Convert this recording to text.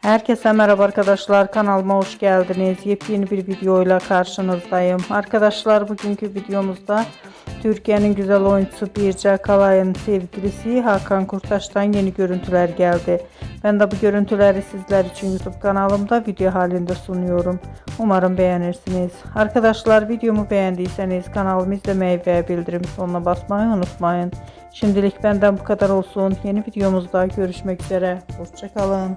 Herkese merhaba arkadaşlar, kanalıma hoş geldiniz. Yepyeni bir videoyla karşınızdayım. Arkadaşlar, bugünkü videomuzda Türkiye'nin güzel oyuncusu Birce Akalay'ın sevgilisi Hakan Kurtaş'tan yeni görüntüler geldi. Ben de bu görüntüleri sizler için YouTube kanalımda video halinde sunuyorum. Umarım beğenirsiniz. Arkadaşlar, videomu beğendiyseniz kanalımı izlemeyi ve bildirim butonuna basmayı unutmayın. Şimdilik benden bu kadar olsun. Yeni videomuzda görüşmek üzere. Hoşça kalın.